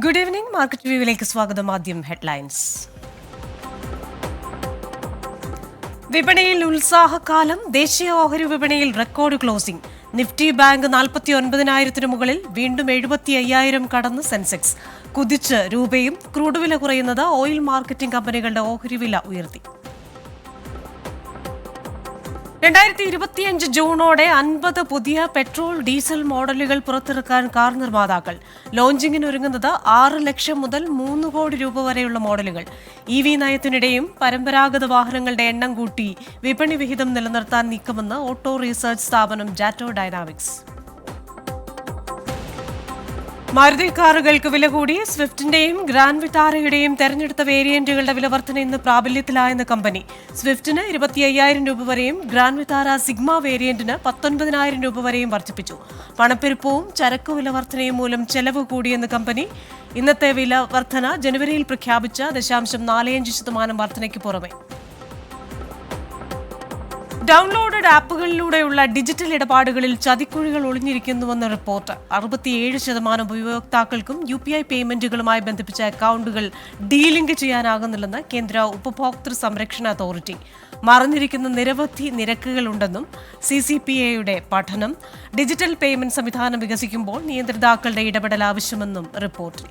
Good evening. Market വ്യൂവിലേക്ക് സ്വാഗതം. ആദ്യം headlines. വിപണിയിൽ ഉത്സാഹകാലം. ദേശീയ ഓഹരി വിപണിയിൽ റെക്കോർഡ് ക്ലോസിംഗ്. നിഫ്റ്റി ബാങ്ക് 49,000 മുകളിൽ. വീണ്ടും 75,000 കടന്ന് സെൻസെക്സ്. കുതിച്ച് രൂപയും. ക്രൂഡ് വില കുറയുന്നത് ഓയിൽ മാർക്കറ്റിംഗ് കമ്പനികളുടെ ഓഹരി വില ഉയർത്തി. 2025 ജൂണോടെ 50 പുതിയ പെട്രോൾ ഡീസൽ മോഡലുകൾ പുറത്തിറക്കാൻ കാർ നിർമ്മാതാക്കൾ. ലോഞ്ചിങ്ങിനൊരുങ്ങുന്നത് 6 ലക്ഷം മുതൽ 3 കോടി രൂപ വരെയുള്ള മോഡലുകൾ. EV നയത്തിനിടെയും പരമ്പരാഗത വാഹനങ്ങളുടെ എണ്ണം കൂട്ടി വിപണി വിഹിതം നിലനിർത്താൻ നീക്കമെന്ന് ഓട്ടോ റിസർച്ച് സ്ഥാപനം ജാറ്റോ ഡൈനാമിക്സ്. മാരുതി കാറുകൾക്ക് വില കൂടി. സ്വിഫ്റ്റിന്റെയും ഗ്രാൻഡ് വിറ്റാരയുടെയും തെരഞ്ഞെടുത്ത വേരിയന്റുകളുടെ വില വർധന ഇന്ന് പ്രാബല്യത്തിലായെന്ന് കമ്പനി. സ്വിഫ്റ്റിന് 25,000 രൂപ വരെയും ഗ്രാൻഡ് വിറ്റാര സിഗ്മ വേരിയന്റിന് 19,000 രൂപ വരെയും വർദ്ധിപ്പിച്ചു. പണപ്പെരുപ്പവും ചരക്കു വില വർധനയും മൂലം ചെലവ് കൂടിയെന്ന് കമ്പനി. ഇന്നത്തെ വില വർധന ജനുവരിയിൽ പ്രഖ്യാപിച്ച 0.45% വർധനയ്ക്ക് പുറമെ ഡൗൺലോഡഡ് ആപ്പുകളിലൂടെയുള്ള ഡിജിറ്റൽ ഇടപാടുകളിൽ ചതിക്കുഴികൾ ഒളിഞ്ഞിരിക്കുന്നുവെന്ന റിപ്പോർട്ട്. 67% ഉപയോക്താക്കൾക്കും UPI പേയ്മെന്റുകളുമായി ബന്ധിപ്പിച്ച അക്കൗണ്ടുകൾ ഡീലിങ്ക് ചെയ്യാനാകുന്നില്ലെന്ന് കേന്ദ്ര ഉപഭോക്തൃ സംരക്ഷണ അതോറിറ്റി. മറഞ്ഞിരിക്കുന്ന നിരവധി നിരക്കുകളുണ്ടെന്നും CCPAയുടെ പഠനം. ഡിജിറ്റൽ പേയ്മെന്റ് സംവിധാനം വികസിക്കുമ്പോൾ നിയന്ത്രിതാക്കളുടെ ഇടപെടൽ ആവശ്യമെന്നും റിപ്പോർട്ടിൽ.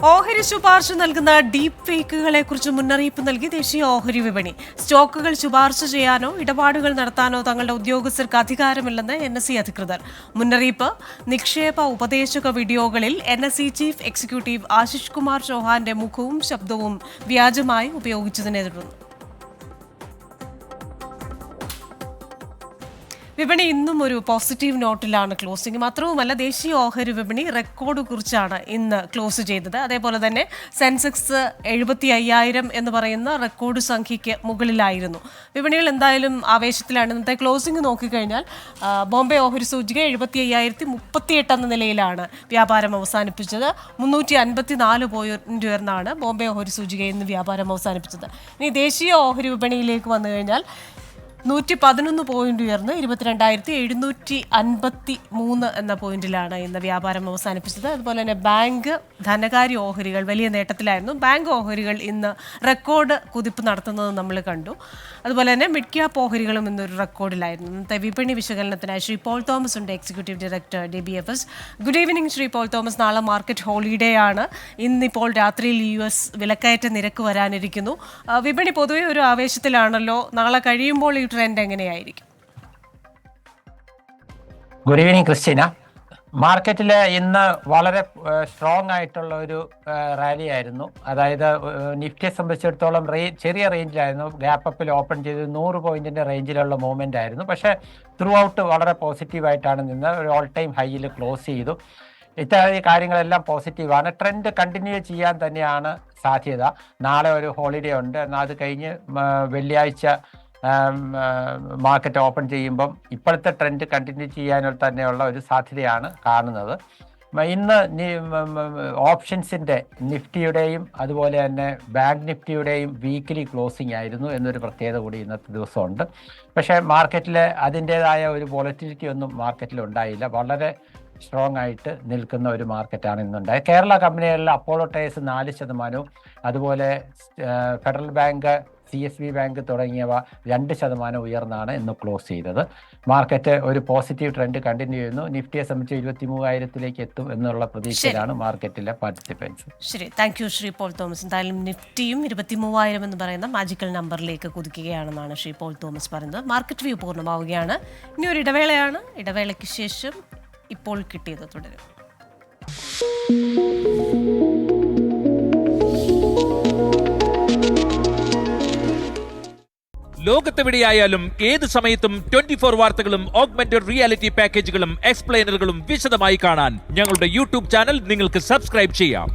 ഓഹരി ശുപാർശ നൽകുന്ന ഡീപ് ഫേക്കുകളെക്കുറിച്ച് മുന്നറിയിപ്പ് നൽകി ദേശീയ ഓഹരി വിപണി. സ്റ്റോക്കുകൾ ശുപാർശ ചെയ്യാനോ ഇടപാടുകൾ നടത്താനോ തങ്ങളുടെ ഉദ്യോഗസ്ഥർക്ക് അധികാരമില്ലെന്ന് NSE അധികൃതർ. മുന്നറിയിപ്പ് നിക്ഷേപ ഉപദേശക വീഡിയോകളിൽ NSE chief executive Ashish Kumar ചൗഹാന്റെ മുഖവും ശബ്ദവും വ്യാജമായി ഉപയോഗിച്ചതിനെ തുടർന്ന്. വിപണി ഇന്നും ഒരു പോസിറ്റീവ് നോട്ടിലാണ് ക്ലോസിംഗ്. മാത്രവുമല്ല, ദേശീയ ഓഹരി വിപണി റെക്കോർഡ് കുറിച്ചാണ് ഇന്ന് ക്ലോസ് ചെയ്തത്. അതേപോലെ തന്നെ സെൻസെക്സ് 75,000 എന്ന് പറയുന്ന റെക്കോർഡ് സംഖ്യയ്ക്ക് മുകളിലായിരുന്നു. വിപണികൾ എന്തായാലും ആവേശത്തിലാണ്. ഇന്നത്തെ ക്ലോസിംഗ് നോക്കിക്കഴിഞ്ഞാൽ ബോംബെ ഓഹരി സൂചിക 75,038 എന്ന നിലയിലാണ് വ്യാപാരം അവസാനിപ്പിച്ചത്. 354 പോയിന്റ് ഉയർന്നാണ് ബോംബെ ഓഹരി സൂചിക ഇന്ന് വ്യാപാരം അവസാനിപ്പിച്ചത്. ഇനി ദേശീയ ഓഹരി വിപണിയിലേക്ക് വന്നു കഴിഞ്ഞാൽ 111 പോയിന്റ് ഉയർന്ന് 22,753 എന്ന പോയിന്റിലാണ് ഇന്ന് വ്യാപാരം അവസാനിപ്പിച്ചത്. അതുപോലെ തന്നെ ബാങ്ക്, ധനകാര്യ ഓഹരികൾ വലിയ നേട്ടത്തിലായിരുന്നു. ബാങ്ക് ഓഹരികൾ ഇന്ന് റെക്കോർഡ് കുതിപ്പ് നടത്തുന്നത് നമ്മൾ കണ്ടു. അതുപോലെ തന്നെ മിഡ് ക്യാപ്പ് ഓഹരികളും ഇന്നൊരു റെക്കോർഡിലായിരുന്നു. ഇന്നത്തെ വിപണി വിശകലനത്തിനായി ശ്രീ പോൾ തോമസ് ഉണ്ട്, executive director DBFS. Good evening Shri Paul Thomas. നാളെ മാർക്കറ്റ് ഹോളിഡേ ആണ്. ഇന്നിപ്പോൾ രാത്രിയിൽ US വിലക്കയറ്റ നിരക്ക് വരാനിരിക്കുന്നു. വിപണി പൊതുവെ ഒരു ആവേശത്തിലാണല്ലോ. നാളെ കഴിയുമ്പോൾ ഈ ട്രെൻഡ് എങ്ങനെയായിരിക്കും? Good evening Christina. മാർക്കറ്റിൽ ഇന്ന് വളരെ സ്ട്രോങ് ആയിട്ടുള്ള ഒരു റാലി ആയിരുന്നു. അതായത് നിഫ്റ്റിയെ സംബന്ധിച്ചിടത്തോളം ചെറിയ റേഞ്ചിലായിരുന്നു. ഗ്യാപ്പ് അപ്പിൽ ഓപ്പൺ ചെയ്ത് 100 പോയിന്റിന്റെ റേഞ്ചിലുള്ള മൂവ്മെന്റ് ആയിരുന്നു. പക്ഷേ ത്രൂ ഔട്ട് വളരെ പോസിറ്റീവായിട്ടാണ് നിന്ന് ഒരു ഓൾ ടൈം ഹൈയിൽ ക്ലോസ് ചെയ്തു. ഇത്തരം കാര്യങ്ങളെല്ലാം പോസിറ്റീവാണ്. ട്രെൻഡ് കണ്ടിന്യൂ ചെയ്യാൻ തന്നെയാണ് സാധ്യത. നാളെ ഒരു ഹോളിഡേ ഉണ്ട്. എന്നാൽ അത് കഴിഞ്ഞ് വെള്ളിയാഴ്ച മാർക്കറ്റ് ഓപ്പൺ ചെയ്യുമ്പം ഇപ്പോഴത്തെ ട്രെൻഡ് കണ്ടിന്യൂ ചെയ്യാൻ തന്നെയുള്ള ഒരു സാധ്യതയാണ് കാണുന്നത്. ഇന്ന് ഓപ്ഷൻസിൻ്റെ നിഫ്റ്റിയുടെയും അതുപോലെ തന്നെ ബാങ്ക് നിഫ്റ്റിയുടെയും വീക്കിലി ക്ലോസിംഗ് ആയിരുന്നു എന്നൊരു പ്രത്യേകത കൂടി ഇന്നത്തെ ദിവസമുണ്ട്. പക്ഷേ മാർക്കറ്റിൽ അതിൻ്റേതായ ഒരു വോളറ്റിലിറ്റി ഒന്നും മാർക്കറ്റിൽ ഉണ്ടായില്ല. വളരെ സ്ട്രോങ് ആയിട്ട് നിൽക്കുന്ന ഒരു മാർക്കറ്റാണ് ഇന്നുണ്ടായത്. കേരള കമ്പനികളിൽ അപ്പോളോ ടയർസ് 4%, അതുപോലെ ഫെഡറൽ ബാങ്ക്, CSB ബാങ്ക് തുടങ്ങിയവ 2% ഉയർന്നാണ് ഇന്ന് ക്ലോസ് ചെയ്തത്. മാർക്കറ്റ് ഒരു പോസിറ്റീവ് ട്രെൻഡ് കണ്ടിന്യൂ ചെയ്യുന്നു. നിഫ്റ്റിയെ സംബന്ധിച്ച് 23,000 എത്തും എന്നുള്ള പ്രതീക്ഷയിലാണ് മാർക്കറ്റിലെ പാർട്ടിസിപ്പൻസ്. ശരി, താങ്ക് യു ശ്രീ പോൾ തോമസ്. എന്തായാലും നിഫ്റ്റിയും 23,000 എന്ന് പറയുന്ന മാജിക്കൽ നമ്പറിലേക്ക് കുതിക്കുകയാണെന്നാണ് ശ്രീ പോൾ തോമസ് പറയുന്നത്. മാർക്കറ്റ് വ്യൂ പൂർണ്ണമാവുകയാണ്. ഇനി ഒരു ഇടവേളയാണ്. ഇടവേളയ്ക്ക് ശേഷം ഇപ്പോൾ കിട്ടിയത് തുടരും. ലോകത്തെവിടെയായാലും ഏത് സമയത്തും 24 വാർത്തകളും ഓഗ്മെന്റഡ് റിയാലിറ്റി പാക്കേജുകളും എക്സ്പ്ലെയിനറുകളും വിശദമായി കാണാൻ ഞങ്ങളുടെ YouTube ചാനൽ നിങ്ങൾക്ക് സബ്സ്ക്രൈബ് ചെയ്യാം.